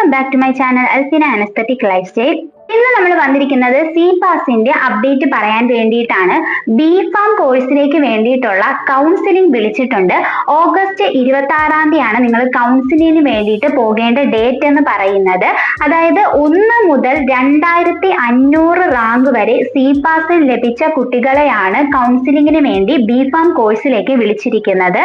Welcome back to my channel Alfina an aesthetic lifestyle. ഇന്ന് നമ്മൾ വന്നിരിക്കുന്നത് സി പാസിന്റെ അപ്ഡേറ്റ് പറയാൻ വേണ്ടിയിട്ടാണ്. ബി ഫാം കോഴ്സിലേക്ക് വേണ്ടിയിട്ടുള്ള കൗൺസിലിംഗ് വിളിച്ചിട്ടുണ്ട്. ഓഗസ്റ്റ് 26-ാം തീയതിയാണ് നിങ്ങൾ കൗൺസിലിംഗിന് വേണ്ടിയിട്ട് പോകേണ്ട ഡേറ്റ് എന്ന് പറയുന്നത്. അതായത് 1 മുതൽ 2500 റാങ്ക് വരെ സി പാസിൽ ലഭിച്ച കുട്ടികളെയാണ് കൗൺസിലിംഗിന് വേണ്ടി ബി ഫാം കോഴ്സിലേക്ക് വിളിച്ചിരിക്കുന്നത്.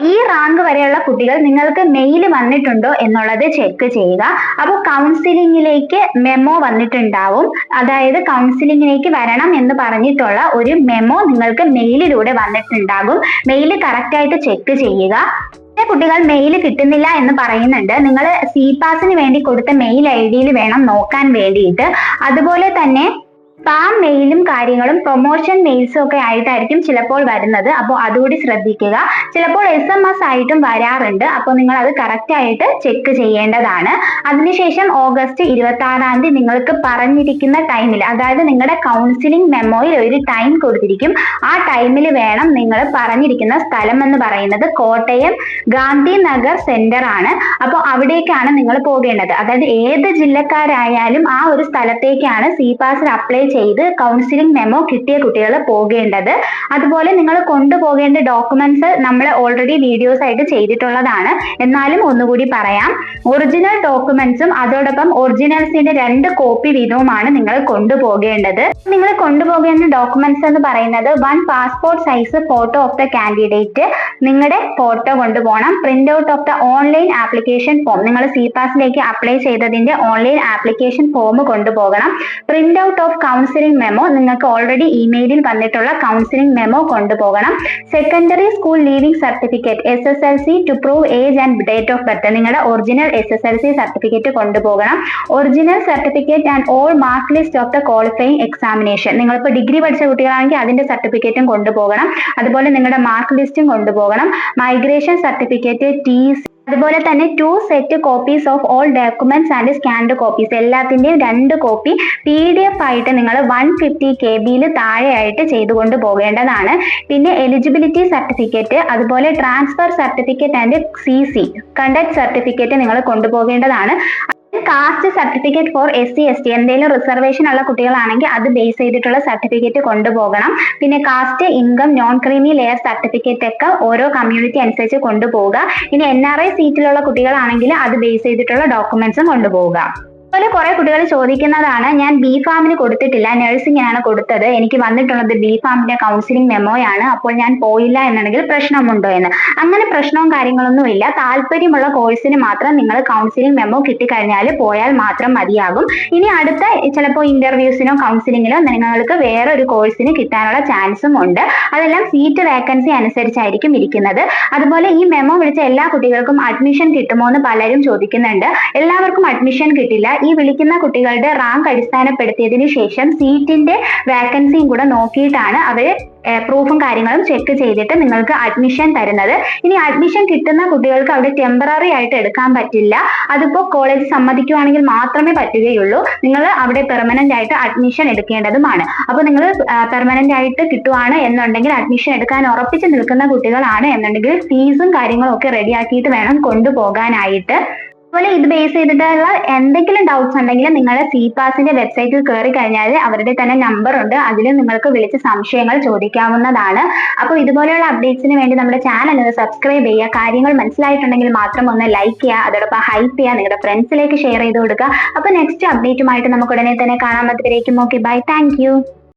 ഈ റാങ്ക് വരെയുള്ള കുട്ടികൾ നിങ്ങൾക്ക് മെയിൽ വന്നിട്ടുണ്ടോ എന്നുള്ളത് ചെക്ക് ചെയ്യുക. അപ്പോൾ കൗൺസിലിംഗിലേക്ക് മെമ്മോ വന്നിട്ടുണ്ടാവും. അതായത് കൗൺസിലിംഗിലേക്ക് വരണം എന്ന് പറഞ്ഞിട്ടുള്ള ഒരു മെമ്മോ നിങ്ങൾക്ക് മെയിലിലൂടെ വന്നിട്ടുണ്ടാകും. മെയിൽ കറക്റ്റ് ആയിട്ട് ചെക്ക് ചെയ്യുക. കുട്ടികൾ മെയിൽ കിട്ടുന്നില്ല എന്ന് പറയുന്നുണ്ട്. നിങ്ങൾ സി പാസിന് വേണ്ടി കൊടുത്ത മെയിൽ ID വേണം നോക്കാൻ വേണ്ടിയിട്ട്. അതുപോലെ തന്നെ സ്പാം മെയിലും കാര്യങ്ങളും പ്രൊമോഷൻ മെയിൽസും ഒക്കെ ആയിട്ടായിരിക്കും ചിലപ്പോൾ വരുന്നത്. അപ്പോൾ അതുകൂടി ശ്രദ്ധിക്കുക. ചിലപ്പോൾ SMS ആയിട്ടും വരാറുണ്ട്. അപ്പോൾ നിങ്ങൾ അത് കറക്റ്റ് ആയിട്ട് ചെക്ക് ചെയ്യേണ്ടതാണ്. അതിനുശേഷം ഓഗസ്റ്റ് 26-ാം തീയതി നിങ്ങൾക്ക് പറഞ്ഞിരിക്കുന്ന ടൈമിൽ, അതായത് നിങ്ങളുടെ കൗൺസിലിംഗ് മെമ്മോയിൽ ഒരു ടൈം കൊടുത്തിരിക്കും. ആ ടൈമിൽ വേണം നിങ്ങൾ പറഞ്ഞിരിക്കുന്ന സ്ഥലം എന്ന് പറയുന്നത് കോട്ടയം ഗാന്ധിനഗർ സെന്റർ ആണ്. അപ്പോൾ അവിടേക്കാണ് നിങ്ങൾ പോകേണ്ടത്. അതായത് ഏത് ജില്ലക്കാരായാലും ആ ഒരു സ്ഥലത്തേക്കാണ് സി പാസിൽ അപ്ലൈ ചെയ്ത് കൗൺസിലിംഗ് മെമ്മോ കിട്ടിയ കുട്ടികൾ പോകേണ്ടത്. അതുപോലെ നിങ്ങൾ കൊണ്ടുപോകേണ്ട ഡോക്യുമെന്റ്സ് നമ്മൾ ഓൾറെഡി വീഡിയോസ് ആയിട്ട് ചെയ്തിട്ടുള്ളതാണ്. എന്നാലും ഒന്നുകൂടി പറയാം. ഒറിജിനൽ ഡോക്യുമെന്റ്സും അതോടൊപ്പം ഒറിജിനൽസിന്റെ 2 കോപ്പി വീതവുമാണ് നിങ്ങൾ കൊണ്ടുപോകേണ്ടത്. നിങ്ങൾ കൊണ്ടുപോകേണ്ട ഡോക്യുമെന്റ്സ് എന്ന് പറയുന്നത് 1 passport size photo of the candidate, നിങ്ങളുടെ ഫോട്ടോ കൊണ്ടുപോകണം. Print out of the online application form, നിങ്ങൾ സി പാസിലേക്ക് അപ്ലൈ ചെയ്തതിന്റെ ഓൺലൈൻ ആപ്ലിക്കേഷൻ ഫോം കൊണ്ടുപോകണം. Print out of counselling memo, നിങ്ങൾക്ക് ഓൾറെഡി ഇമെയിലിൽ വന്നിട്ടുള്ള കൗൺസിലിംഗ് മെമ്മോ കൊണ്ടുപോകണം. Secondary school leaving certificate SSLC to prove age and date of birth, നിങ്ങളുടെ original SSLC certificate കൊണ്ടുപോകണം. Original certificate and all mark list of the qualifying examination, നിങ്ങളിപ്പോൾ degree പഠിച്ച കുട്ടികളാണെങ്കിൽ അതിന്റെ സർട്ടിഫിക്കറ്റും കൊണ്ടുപോകണം. അതുപോലെ നിങ്ങളുടെ മാർക്ക് ലിസ്റ്റും കൊണ്ടുപോകണം. മൈഗ്രേഷൻ സർട്ടിഫിക്കറ്റ്, TC, അതുപോലെ തന്നെ 2 set copies of all documents and scanned copies, എല്ലാത്തിന്റെയും 2 കോപ്പി PDF ആയിട്ട് നിങ്ങൾ 150 KB താഴെയായിട്ട് ചെയ്തുകൊണ്ട് പോകേണ്ടതാണ്. പിന്നെ എലിജിബിലിറ്റി സർട്ടിഫിക്കറ്റ്, അതുപോലെ transfer certificate and CC conduct certificate നിങ്ങൾ കൊണ്ടുപോകേണ്ടതാണ്. Caste certificate for SC ST, എന്തെങ്കിലും റിസർവേഷൻ ഉള്ള കുട്ടികളാണെങ്കിൽ അത് ബേസ് ചെയ്തിട്ടുള്ള സർട്ടിഫിക്കറ്റ് കൊണ്ടുപോകണം. പിന്നെ caste, income, non creamy layer certificate ഒക്കെ ഓരോ കമ്മ്യൂണിറ്റി അനുസരിച്ച് കൊണ്ടുപോവുക. ഇനി NRI സീറ്റിലുള്ള കുട്ടികളാണെങ്കിൽ അത് ബേസ് ചെയ്തിട്ടുള്ള ഡോക്യുമെന്റ്സും കൊണ്ടുപോവുക. അതുപോലെ കുറെ കുട്ടികൾ ചോദിക്കുന്നതാണ്, ഞാൻ ബി ഫാമിന് കൊടുത്തിട്ടില്ല, നഴ്സിംഗിനാണ് കൊടുത്തത്, എനിക്ക് വന്നിട്ടുള്ളത് ബി ഫാമിന്റെ കൗൺസിലിംഗ് മെമ്മോയാണ്, അപ്പോൾ ഞാൻ പോയില്ല എന്നുണ്ടെങ്കിൽ പ്രശ്നമുണ്ടോ എന്ന്. അങ്ങനെ പ്രശ്നവും കാര്യങ്ങളൊന്നും ഇല്ല. താല്പര്യമുള്ള കോഴ്സിന് മാത്രം നിങ്ങൾ കൗൺസിലിംഗ് മെമ്മോ കിട്ടിക്കഴിഞ്ഞാൽ പോയാൽ മാത്രം മതിയാകും. ഇനി അടുത്ത ചിലപ്പോൾ ഇന്റർവ്യൂസിനോ കൗൺസിലിങ്ങിനോ നിങ്ങൾക്ക് വേറെ ഒരു കോഴ്സിന് കിട്ടാനുള്ള ചാൻസും ഉണ്ട്. അതെല്ലാം സീറ്റ് വേക്കൻസി അനുസരിച്ചായിരിക്കും ഇരിക്കുന്നത്. അതുപോലെ ഈ മെമ്മോ വിളിച്ച എല്ലാ കുട്ടികൾക്കും അഡ്മിഷൻ കിട്ടുമോ എന്ന് പലരും ചോദിക്കുന്നുണ്ട്. എല്ലാവർക്കും അഡ്മിഷൻ കിട്ടില്ല. ഈ വിളിക്കുന്ന കുട്ടികളുടെ റാങ്ക് അടിസ്ഥാനപ്പെടുത്തിയതിനു ശേഷം സീറ്റിന്റെ വേക്കൻസിയും കൂടെ നോക്കിയിട്ടാണ് അവർ പ്രൂഫും കാര്യങ്ങളും ചെക്ക് ചെയ്തിട്ട് നിങ്ങൾക്ക് അഡ്മിഷൻ തരുന്നത്. ഇനി അഡ്മിഷൻ കിട്ടുന്ന കുട്ടികൾക്ക് അവിടെ ടെമ്പററി ആയിട്ട് എടുക്കാൻ പറ്റില്ല. അതിപ്പോ കോളേജ് സമ്മതിക്കുവാണെങ്കിൽ മാത്രമേ പറ്റുകയുള്ളൂ. നിങ്ങൾ അവിടെ പെർമനന്റ് ആയിട്ട് അഡ്മിഷൻ എടുക്കേണ്ടതുമാണ്. അപ്പൊ നിങ്ങൾ പെർമനന്റ് ആയിട്ട് കിട്ടുവാണ് എന്നുണ്ടെങ്കിൽ, അഡ്മിഷൻ എടുക്കാൻ ഉറപ്പിച്ച് നിൽക്കുന്ന കുട്ടികളാണ് എന്നുണ്ടെങ്കിൽ ഫീസും കാര്യങ്ങളും ഒക്കെ റെഡിയാക്കിയിട്ട് വേണം കൊണ്ടുപോകാനായിട്ട്. അതുപോലെ ഇത് ബേസ് ചെയ്തിട്ടുള്ള എന്തെങ്കിലും ഡൗട്ട്സ് ഉണ്ടെങ്കിൽ നിങ്ങൾ സി പാസിന്റെ വെബ്സൈറ്റിൽ കയറി കഴിഞ്ഞാൽ അവരുടെ തന്നെ നമ്പർ ഉണ്ട്, അതിൽ നിങ്ങൾക്ക് വിളിച്ച് സംശയങ്ങൾ ചോദിക്കാവുന്നതാണ്. അപ്പോൾ ഇതുപോലെയുള്ള അപ്ഡേറ്റ്സിന് വേണ്ടി നമ്മുടെ ചാനൽ ഒന്ന് സബ്സ്ക്രൈബ് ചെയ്യുക. കാര്യങ്ങൾ മനസ്സിലായിട്ടുണ്ടെങ്കിൽ മാത്രം ഒന്ന് ലൈക്ക് ചെയ്യുക, അതോടൊപ്പം ഹൈപ്പ് ചെയ്യുക, നിങ്ങളുടെ ഫ്രണ്ട്സിലേക്ക് ഷെയർ ചെയ്ത് കൊടുക്കുക. അപ്പോൾ നെക്സ്റ്റ് അപ്ഡേറ്റുമായിട്ട് നമുക്ക് ഉടനെ തന്നെ കാണാൻ. അതുവരേക്കും ഓക്കെ, ബൈ, താങ്ക് യു.